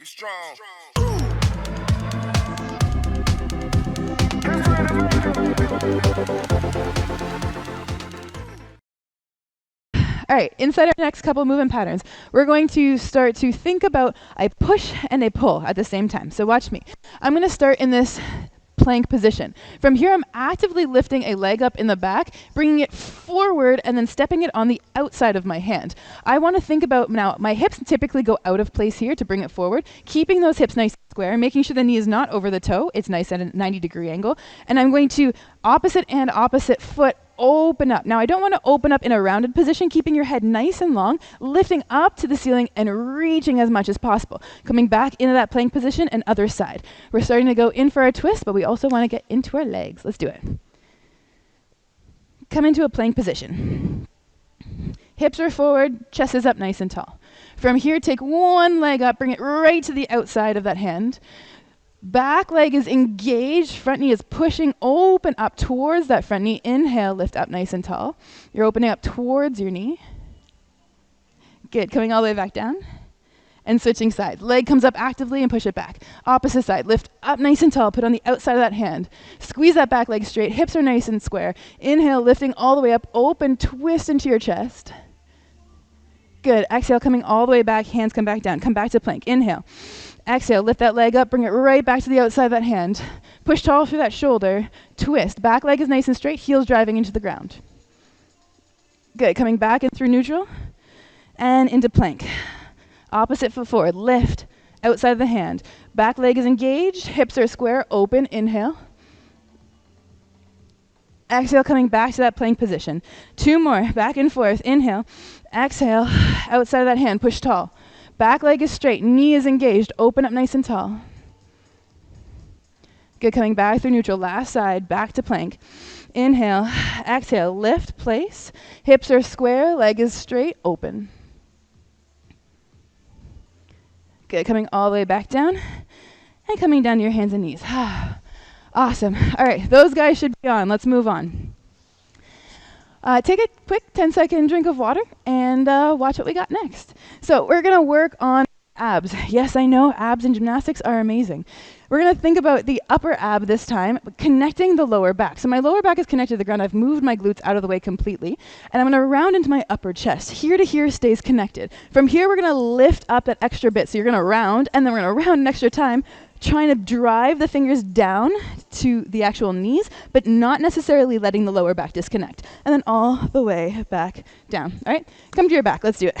Be strong. All right, inside our next couple movement patterns, we're going to start to think about a push and a pull at the same time. So watch me. I'm going to start in this plank position. From here, I'm actively lifting a leg up in the back, bringing it forward, and then stepping it on the outside of my hand. I want to think about now, my hips typically go out of place here to bring it forward, keeping those hips nice and square, making sure the knee is not over the toe. It's nice at a 90-degree angle. And I'm going to opposite and opposite foot open up. Now, I don't want to open up in a rounded position, keeping your head nice and long, lifting up to the ceiling and reaching as much as possible. Coming back into that plank position and other side. We're starting to go in for our twist, but we also want to get into our legs. Let's do it. Come into a plank position. Hips are forward, chest is up nice and tall. From here, take one leg up, bring it right to the outside of that hand. Back leg is engaged, front knee is pushing open up towards that front knee. Inhale, lift up nice and tall. You're opening up towards your knee. Good, coming all the way back down. And switching sides. Leg comes up actively and push it back. Opposite side, lift up nice and tall, put on the outside of that hand. Squeeze that back leg straight, hips are nice and square. Inhale, lifting all the way up, open, twist into your chest. Good, exhale, coming all the way back, hands come back down. Come back to plank, inhale. Exhale, lift that leg up, bring it right back to the outside of that hand. Push tall through that shoulder, twist. Back leg is nice and straight, heels driving into the ground. Good, coming back and through neutral and into plank. Opposite foot forward, lift, outside of the hand. Back leg is engaged, hips are square, open, inhale. Exhale, coming back to that plank position. Two more, back and forth, inhale. Exhale, outside of that hand, push tall. Back leg is straight, knee is engaged, open up nice and tall. Good, coming back through neutral, last side, back to plank. Inhale, exhale, lift, place. Hips are square, leg is straight, open. Good, coming all the way back down and coming down to your hands and knees. Awesome. All right, those guys should be on. Let's move on. Take a quick 10-second drink of water and watch what we got next. So we're going to work on abs. Yes, I know abs in gymnastics are amazing. We're going to think about the upper ab this time, connecting the lower back. So my lower back is connected to the ground. I've moved my glutes out of the way completely. And I'm going to round into my upper chest. Here to here stays connected. From here, we're going to lift up that extra bit. So you're going to round, and then we're going to round an extra time, trying to drive the fingers down to the actual knees, but not necessarily letting the lower back disconnect. And then all the way back down. All right? Come to your back. Let's do it.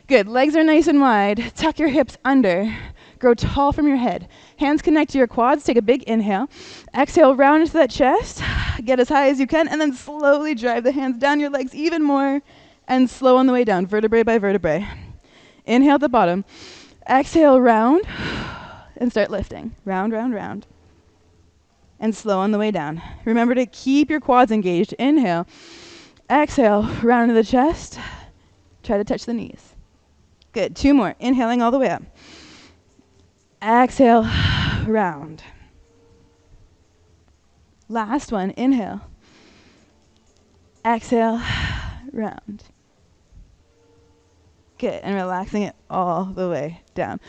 Good. Legs are nice and wide. Tuck your hips under. Grow tall from your head. Hands connect to your quads. Take a big inhale. Exhale, round into that chest. Get as high as you can, and then slowly drive the hands down your legs even more, and slow on the way down, vertebrae by vertebrae. Inhale at the bottom. Exhale, round, and start lifting. Round, round, round. And slow on the way down. Remember to keep your quads engaged. Inhale. Exhale, round to the chest. Try to touch the knees. Good. Two more. Inhaling all the way up. Exhale, round. Last one. Inhale. Exhale, round. Good, and relaxing it all the way down.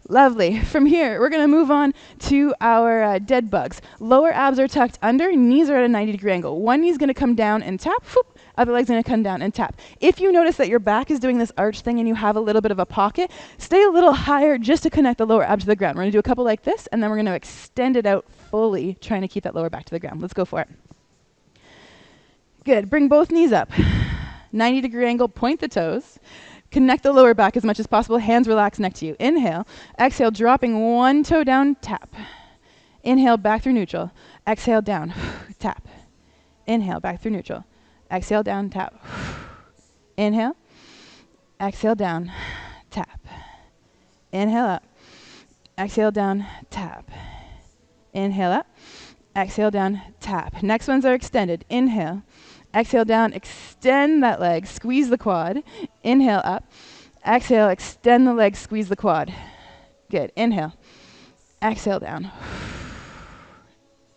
Lovely. From here, we're going to move on to our dead bugs. Lower abs are tucked under, knees are at a 90-degree angle. One knee's going to come down and tap, whoop, other leg's going to come down and tap. If you notice that your back is doing this arch thing and you have a little bit of a pocket, stay a little higher just to connect the lower abs to the ground. We're going to do a couple like this, and then we're going to extend it out fully, trying to keep that lower back to the ground. Let's go for it. Good. Bring both knees up. 90-degree angle, point the toes. Connect the lower back as much as possible. Hands relax next to you. Inhale. Exhale, dropping one toe down, tap. Inhale, back through neutral. Exhale, down, tap. Inhale, back through neutral. Exhale, down, tap. Inhale. Exhale, down, tap. Inhale up. Exhale, down, tap. Inhale up. Exhale, down, tap. Next ones are extended. Inhale. Exhale down, extend that leg, squeeze the quad. Inhale up. Exhale, extend the leg, squeeze the quad. Good. Inhale. Exhale down.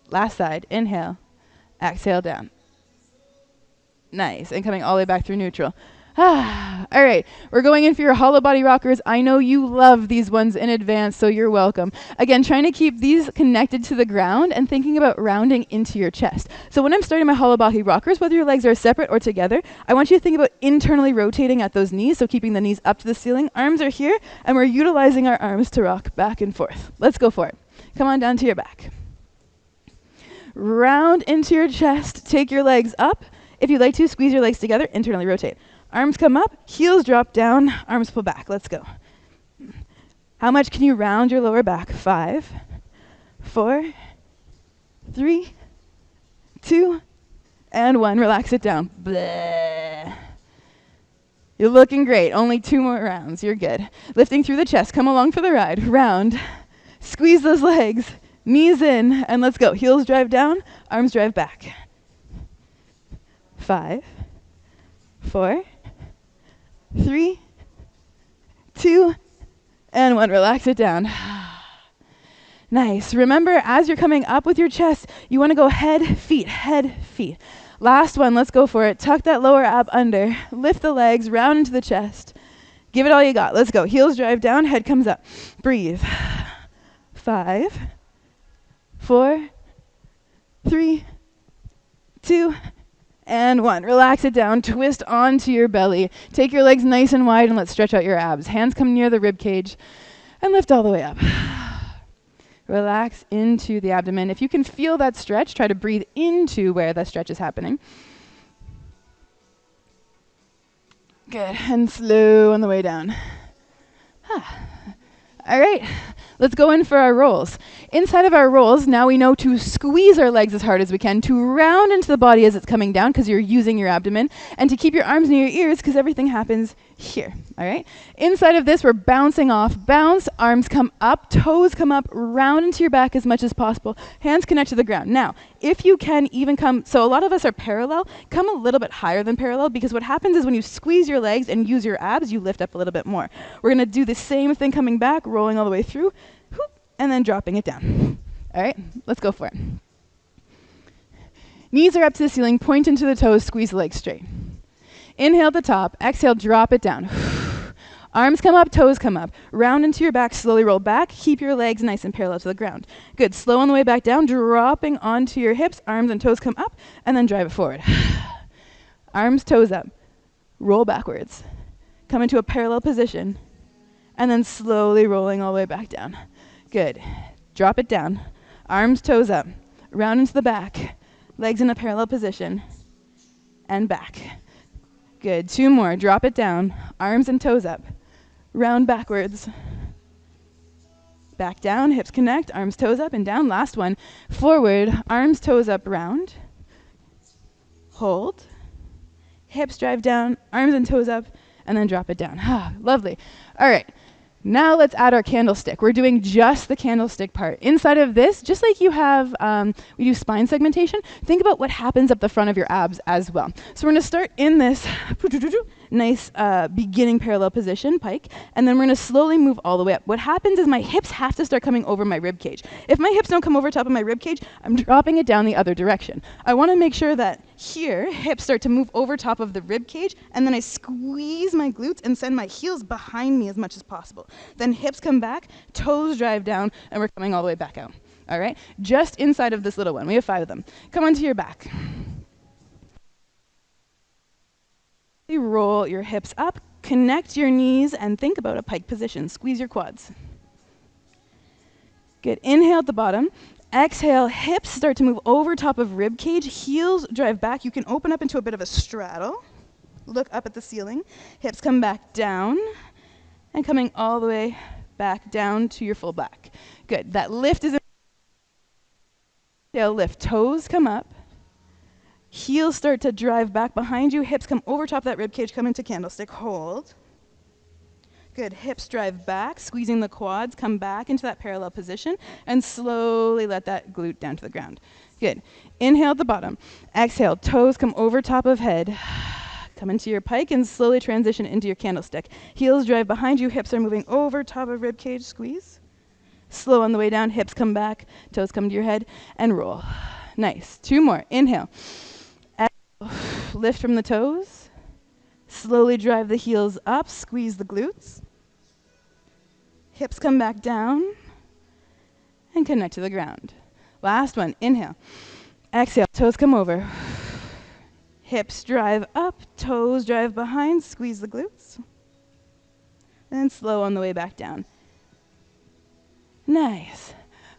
Last side. Inhale. Exhale down. Nice. And coming all the way back through neutral. All right, we're going in for your hollow body rockers. I know you love these ones in advance, so you're welcome. Again, trying to keep these connected to the ground and thinking about rounding into your chest. So when I'm starting my hollow body rockers, whether your legs are separate or together, I want you to think about internally rotating at those knees, so keeping the knees up to the ceiling. Arms are here, and we're utilizing our arms to rock back and forth. Let's go for it. Come on down to your back. Round into your chest. Take your legs up. If you'd like to, squeeze your legs together, internally rotate. Arms come up, heels drop down, arms pull back. Let's go. How much can you round your lower back? 5, 4, 3, 2, and 1. Relax it down. Bleh. You're looking great. Only 2 more rounds. You're good. Lifting through the chest. Come along for the ride. Round. Squeeze those legs. Knees in, and let's go. Heels drive down, arms drive back. 5, 4, 3, 2, and 1. Relax it down. Nice. Remember, as you're coming up with your chest, you want to go head, feet, head, feet. Last one. Let's go for it. Tuck that lower ab under. Lift the legs, round into the chest. Give it all you got. Let's go. Heels drive down, head comes up. Breathe. 5, 4, 3, 2, and 1. Relax it down. Twist onto your belly. Take your legs nice and wide and let's stretch out your abs. Hands come near the rib cage and lift all the way up. Relax into the abdomen. If you can feel that stretch, try to breathe into where that stretch is happening. Good. And slow on the way down. All right. Let's go in for our rolls. Inside of our rolls, now we know to squeeze our legs as hard as we can, to round into the body as it's coming down because you're using your abdomen, and to keep your arms near your ears because everything happens here, all right? Inside of this, we're bouncing off. Bounce, arms come up, toes come up, round into your back as much as possible. Hands connect to the ground. Now, if you can even come, so a lot of us are parallel, come a little bit higher than parallel because what happens is when you squeeze your legs and use your abs, you lift up a little bit more. We're going to do the same thing coming back, rolling all the way through, whoop, and then dropping it down. All right, let's go for it. Knees are up to the ceiling, point into the toes, squeeze the legs straight. Inhale at the top, exhale, drop it down. Arms come up, toes come up. Round into your back, slowly roll back. Keep your legs nice and parallel to the ground. Good, slow on the way back down, dropping onto your hips, arms and toes come up, and then drive it forward. Arms, toes up. Roll backwards. Come into a parallel position, and then slowly rolling all the way back down. Good. Drop it down. Arms, toes up. Round into the back. Legs in a parallel position. And back. Good. 2 more. Drop it down. Arms and toes up. Round backwards. Back down. Hips connect. Arms, toes up, and down. Last one. Forward. Arms, toes up, round. Hold. Hips drive down. Arms and toes up, and then drop it down. Lovely. All right. Now let's add our candlestick. We're doing just the candlestick part. Inside of this, just like you have, we do spine segmentation, think about what happens up the front of your abs as well. So we're going to start in this nice beginning parallel position, pike, and then we're going to slowly move all the way up. What happens is my hips have to start coming over my rib cage. If my hips don't come over top of my rib cage, I'm dropping it down the other direction. I want to make sure that here, hips start to move over top of the rib cage, and then I squeeze my glutes and send my heels behind me as much as possible. Then hips come back, toes drive down, and we're coming all the way back out. All right? Just inside of this little one. We have 5 of them. Come onto your back. Roll your hips up, connect your knees, and think about a pike position. Squeeze your quads. Good. Inhale at the bottom. Exhale, hips start to move over top of rib cage. Heels drive back. You can open up into a bit of a straddle. Look up at the ceiling. Hips come back down. And coming all the way back down to your full back. Good. That lift is in. Exhale, lift. Toes come up. Heels start to drive back behind you. Hips come over top of that rib cage. Come into candlestick. Hold. Good. Hips drive back, squeezing the quads. Come back into that parallel position. And slowly let that glute down to the ground. Good. Inhale at the bottom. Exhale. Toes come over top of head. Come into your pike and slowly transition into your candlestick. Heels drive behind you. Hips are moving over top of rib cage. Squeeze. Slow on the way down. Hips come back. Toes come to your head. And roll. Nice. 2 more. Inhale. Exhale. Lift from the toes. Slowly drive the heels up, squeeze the glutes. Hips come back down and connect to the ground. Last one, inhale. Exhale, toes come over. Hips drive up, toes drive behind, squeeze the glutes. Then slow on the way back down. Nice.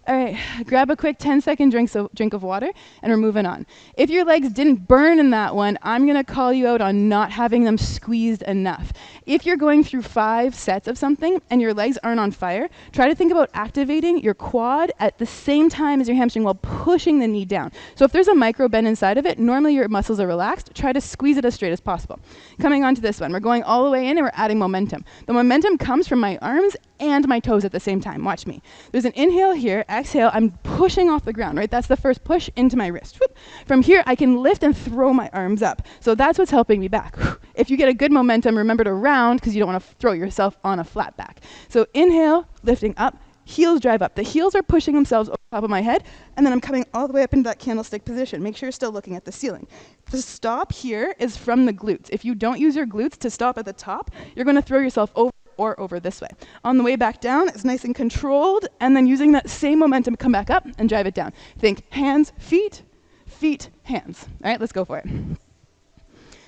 All right, grab a quick 10-second drink of water, and we're moving on. If your legs didn't burn in that one, I'm going to call you out on not having them squeezed enough. If you're going through 5 sets of something and your legs aren't on fire, try to think about activating your quad at the same time as your hamstring while pushing the knee down. So if there's a micro bend inside of it, normally your muscles are relaxed. Try to squeeze it as straight as possible. Coming on to this one, we're going all the way in and we're adding momentum. The momentum comes from my arms and my toes at the same time. Watch me. There's an inhale here, exhale, I'm pushing off the ground, right? That's the first push into my wrist. Whoop. From here, I can lift and throw my arms up. So that's what's helping me back. If you get a good momentum, remember to round because you don't want to throw yourself on a flat back. So inhale, lifting up, heels drive up. The heels are pushing themselves over top of my head, and then I'm coming all the way up into that candlestick position. Make sure you're still looking at the ceiling. The stop here is from the glutes. If you don't use your glutes to stop at the top, you're going to throw yourself over or over this way. On the way back down, it's nice and controlled, and then using that same momentum, come back up and drive it down. Think hands, feet, feet, hands. All right, let's go for it.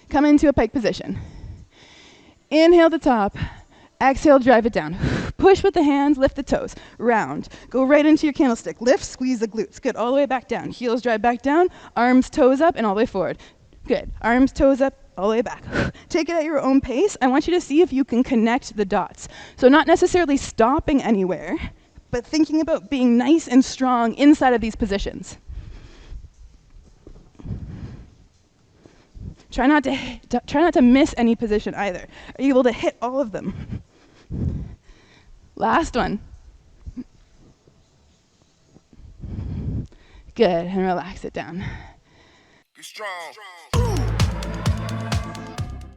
Come into a pike position. Inhale to top. Exhale, drive it down. Push with the hands, lift the toes. Round. Go right into your candlestick. Lift, squeeze the glutes. Good. All the way back down. Heels drive back down. Arms, toes up, and all the way forward. Good. Arms, toes up, all the way back. Take it at your own pace. I want you to see if you can connect the dots. So not necessarily stopping anywhere, but thinking about being nice and strong inside of these positions. Try not to miss any position either. Are you able to hit all of them? Last one. Good, and relax it down. Be strong.